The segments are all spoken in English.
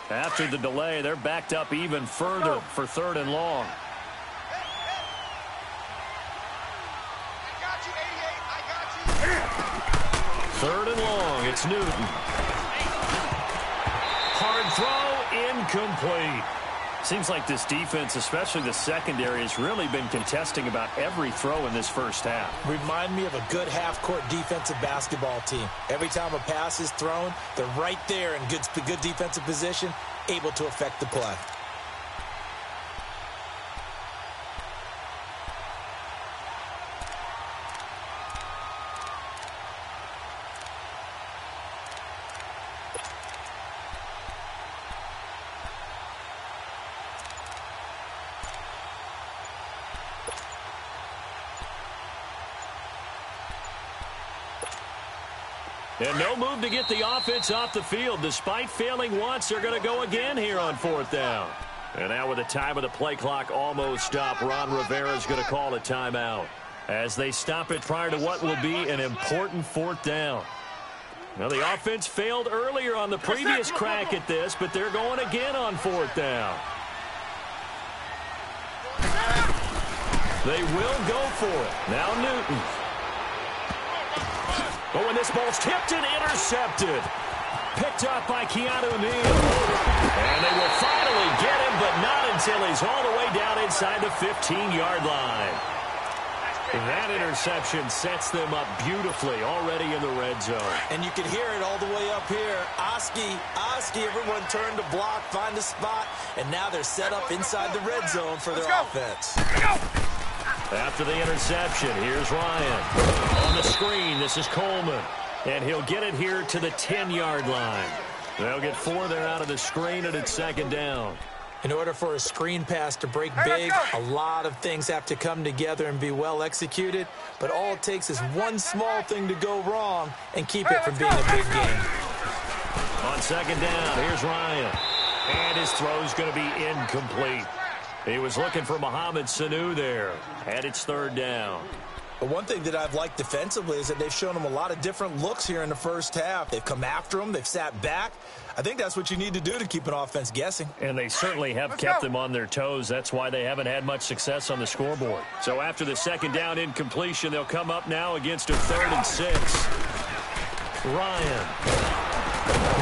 After the delay, they're backed up even further for 3rd and long. Third and long, it's Newton. Hard throw, incomplete. Seems like this defense, especially the secondary, has really been contesting about every throw in this first half. Remind me of a good half-court defensive basketball team. Every time a pass is thrown, they're right there in good defensive position, able to affect the play. And no move to get the offense off the field. Despite failing once, they're going to go again here on 4th down. And now with the time of the play clock almost stopped, Ron Rivera is going to call a timeout as they stop it prior to what will be an important 4th down. Now, the offense failed earlier on the previous crack at this, but they're going again on 4th down. They will go for it. Now Newton. Oh, and this ball's tipped and intercepted. Picked up by Keanu Neal. And they will finally get him, but not until he's all the way down inside the 15-yard line. That interception sets them up beautifully already in the red zone. And you can hear it all the way up here. Oski, everyone turned to block, find a spot, and now they're set up inside the red zone for their offense. After the interception, here's Ryan. On the screen, this is Coleman. And he'll get it here to the 10-yard line. They'll get 4 there out of the screen, and it's 2nd down. In order for a screen pass to break big, a lot of things have to come together and be well executed. But all it takes is one small thing to go wrong and keep it from being a big game. On 2nd down, here's Ryan. And his throw's going to be incomplete. He was looking for Mohamed Sanu there. And it's 3rd down. But one thing that I've liked defensively is that they've shown him a lot of different looks here in the first half. They've come after him. They've sat back. I think that's what you need to do to keep an offense guessing. And they certainly have kept them on their toes. That's why they haven't had much success on the scoreboard. So after the 2nd down incompletion, they'll come up now against a 3rd and 6. Ryan.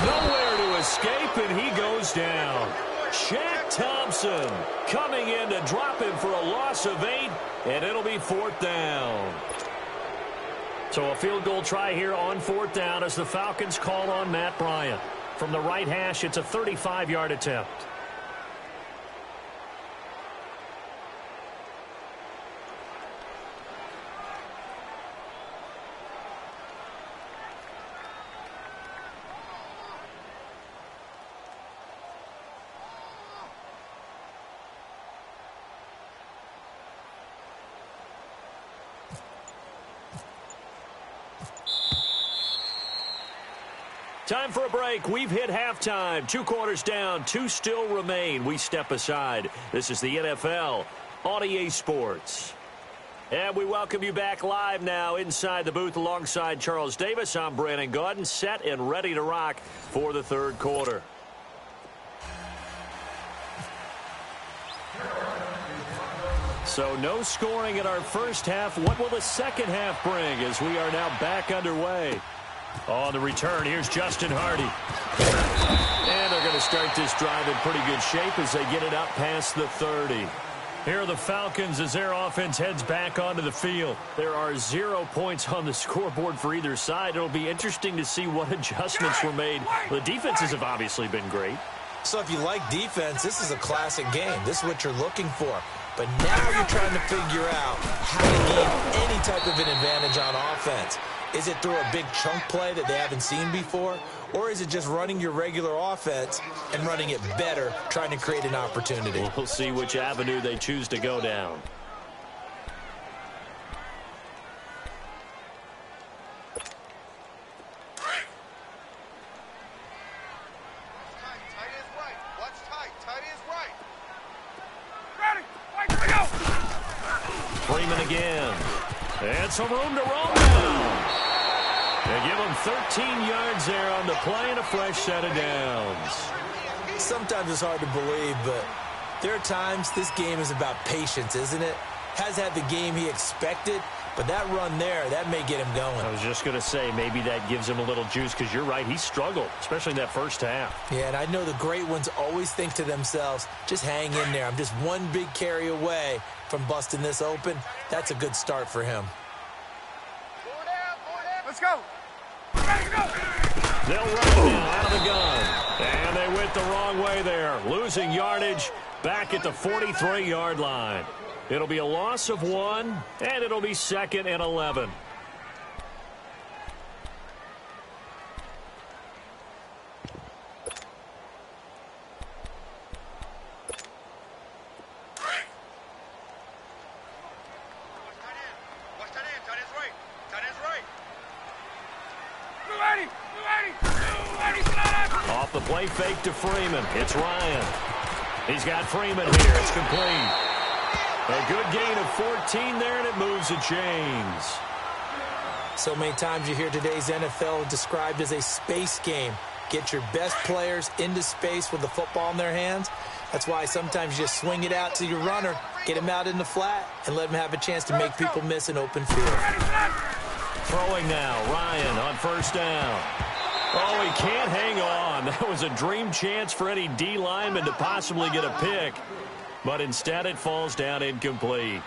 Nowhere to escape, and he goes down. Shaq Thompson coming in to drop him for a loss of 8, and it'll be 4th down. So a field goal try here on 4th down as the Falcons call on Matt Bryant. From the right hash, it's a 35-yard attempt. Time for a break. We've hit halftime. 2 quarters down. 2 still remain. We step aside. This is the NFL on EA Sports. And we welcome you back live now inside the booth alongside Charles Davis. I'm Brandon Gaudin, set and ready to rock for the 3rd quarter. So no scoring in our first half. What will the second half bring as we are now back underway? On the return, here's Justin Hardy. And they're going to start this drive in pretty good shape as they get it up past the 30. Here are the Falcons as their offense heads back onto the field. There are 0 points on the scoreboard for either side. It'll be interesting to see what adjustments were made. The defenses have obviously been great. So if you like defense, this is a classic game. This is what you're looking for. But now you're trying to figure out how to gain any type of an advantage on offense. Is it through a big chunk play that they haven't seen before? Or is it just running your regular offense and running it better, trying to create an opportunity? We'll see which avenue they choose to go down. Freeman again. And some room to roam now. They give him 13 yards there on the play and a fresh set of downs. Sometimes it's hard to believe, but there are times this game is about patience, isn't it? Has had the game he expected, but that run there, that may get him going. I was just going to say, maybe that gives him a little juice, because you're right, he struggled, especially in that first half. Yeah, and I know the great ones always think to themselves, just hang in there. I'm just one big carry away from busting this open. That's a good start for him. Let's go. They'll run now out of the gun. And they went the wrong way there, losing yardage back at the 43-yard line. It'll be a loss of 1, and it'll be 2nd and 11. Off the play fake to Freeman. It's Ryan. He's got Freeman here. It's complete. A good gain of 14 there, and it moves the chains. So many times you hear today's NFL described as a space game. Get your best players into space with the football in their hands. That's why sometimes you just swing it out to your runner, get him out in the flat, and let him have a chance to make people miss an open field. Throwing now, Ryan on first down. Oh, he can't hang on. That was a dream chance for any D lineman to possibly get a pick. But instead it falls down incomplete.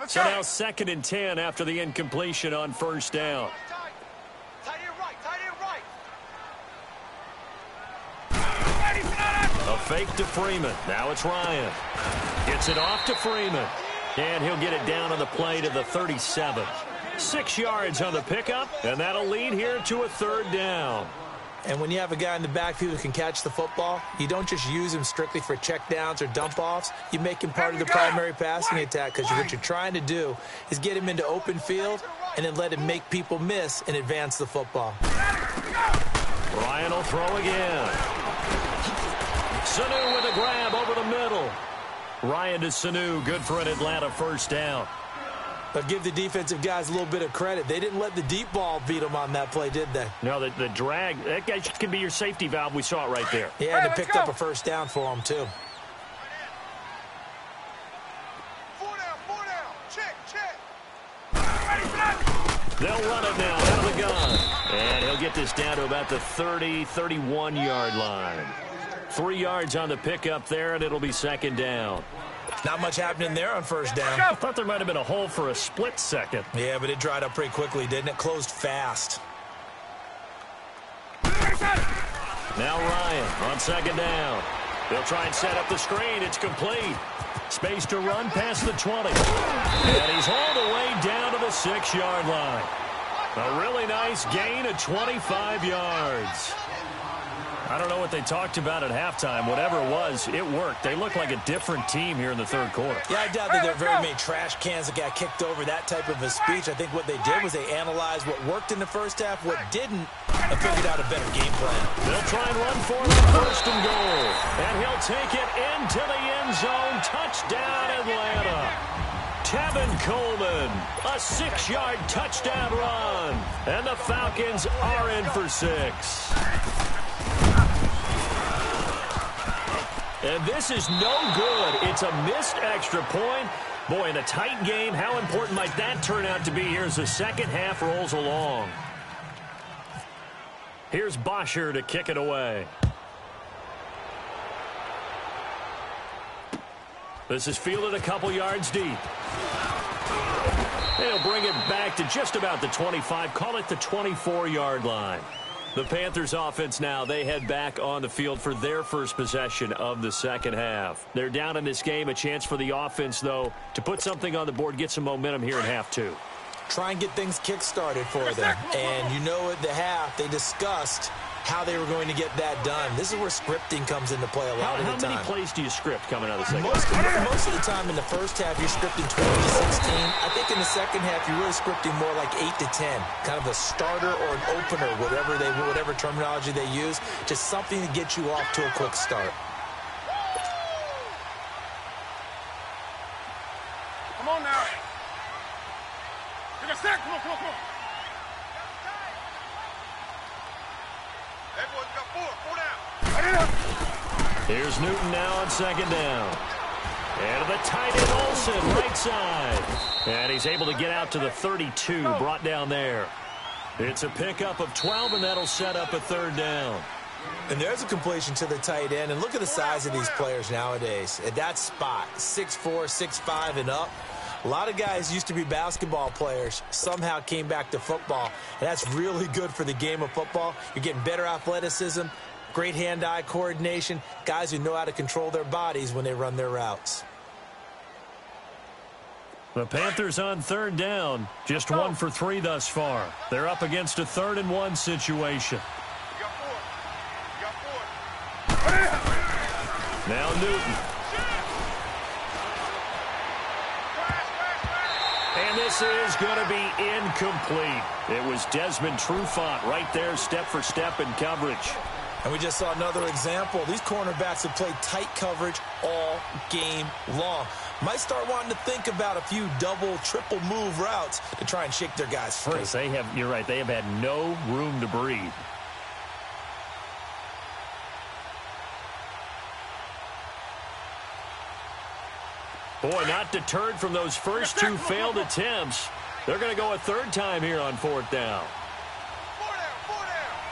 So now 2nd and 10 after the incompletion on first down. Tight end right. A fake to Freeman. Now it's Ryan. Gets it off to Freeman. And he'll get it down on the play to the 37. 6 yards on the pickup, and that'll lead here to a 3rd down. And when you have a guy in the backfield who can catch the football, you don't just use him strictly for check downs or dump offs. You make him part of the primary passing attack, because what you're trying to do is get him into open field and then let him make people miss and advance the football. Ryan will throw again. Sanu with a grab over the middle. Ryan to Sanu, good for an Atlanta first down. But give the defensive guys a little bit of credit. They didn't let the deep ball beat them on that play, did they? No, the drag, that guy can be your safety valve. We saw it right there. Yeah, and it picked up a first down for them, too. 4 down. Check. They'll run it now out of the gun. And he'll get this down to about the 30, 31-yard line. 3 yards on the pickup there, and it'll be 2nd down. Not much happening there on first down. I thought there might have been a hole for a split second. Yeah, but it dried up pretty quickly, didn't it? Closed fast. Now Ryan on 2nd down. They'll try and set up the screen. It's complete. Space to run past the 20. And he's all the way down to the 6-yard line. A really nice gain of 25 yards. I don't know what they talked about at halftime. Whatever it was, it worked. They look like a different team here in the 3rd quarter. Yeah, I doubt that there are very many trash cans that got kicked over that type of a speech. I think what they did was they analyzed what worked in the first half, what didn't, and figured out a better game plan. They'll try and run for it on 1st and goal. And he'll take it into the end zone. Touchdown, Atlanta. Tevin Coleman, a 6-yard touchdown run. And the Falcons are in for 6. And this is no good. It's a missed extra point. Boy, in a tight game, how important might that turn out to be here as the second half rolls along? Here's Bosher to kick it away. This is fielded a couple yards deep. They'll bring it back to just about the 25, call it the 24-yard line. The Panthers offense now, they head back on the field for their first possession of the second half. They're down in this game. A chance for the offense, though, to put something on the board, get some momentum here in half 2. Try and get things kick-started for them. And you know at the half, they discussed how they were going to get that done. This is where scripting comes into play a lot of the time. How many plays do you script coming out of the second half? Most of the time in the first half, you're scripting 20 to 16. I think in the second half, you're really scripting more like 8 to 10. Kind of a starter or an opener, whatever terminology they use. Just something to get you off to a quick start. Come on now. Hey, boys, we got four down. Here's Newton now on second down. And to the tight end, Olsen, right side. And he's able to get out to the 32, brought down there. It's a pickup of 12, and that'll set up a third down. And there's a completion to the tight end. And look at the size of these players nowadays. At that spot, 6'4", 6'5", and up. A lot of guys used to be basketball players, somehow came back to football. And that's really good for the game of football. You're getting better athleticism, great hand-eye coordination, guys who know how to control their bodies when they run their routes. The Panthers on third down, just 1 for 3 thus far. They're up against a 3rd and 1 situation. We got four. We got four. Now Newton. And this is going to be incomplete. It was Desmond Trufant right there, step for step in coverage. And we just saw another example. These cornerbacks have played tight coverage all game long. Might start wanting to think about a few double, triple move routes to try and shake their guys free. Because you're right, they have had no room to breathe. Boy, not deterred from those first 2 failed attempts. They're going to go a 3rd time here on 4th down. Four down.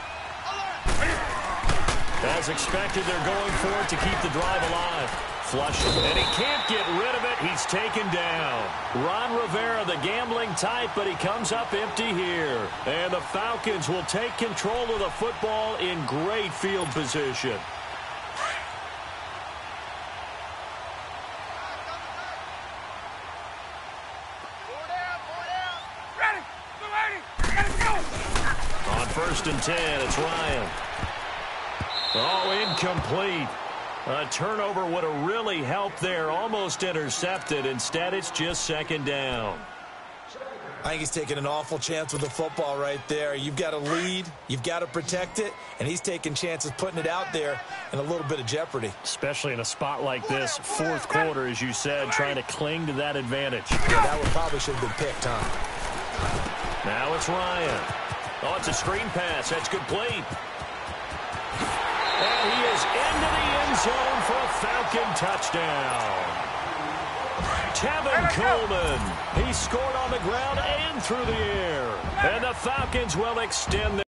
Alert. As expected, they're going for it to keep the drive alive. Flushing, and he can't get rid of it. He's taken down. Ron Rivera, the gambling type, but he comes up empty here. And the Falcons will take control of the football in great field position. On 1st and 10, it's Ryan. Oh, incomplete. A turnover would have really helped there. Almost intercepted. Instead, it's just 2nd down. I think he's taking an awful chance with the football right there. You've got to lead. You've got to protect it. And he's taking chances putting it out there in a little bit of jeopardy. Especially in a spot like this, 4th quarter, as you said, trying to cling to that advantage. Yeah, that one probably should have been picked, huh? Now it's Ryan. Oh, it's a screen pass. That's complete. And he is into the end zone for a Falcon touchdown. Tevin Coleman. He scored on the ground and through the air. And the Falcons will extend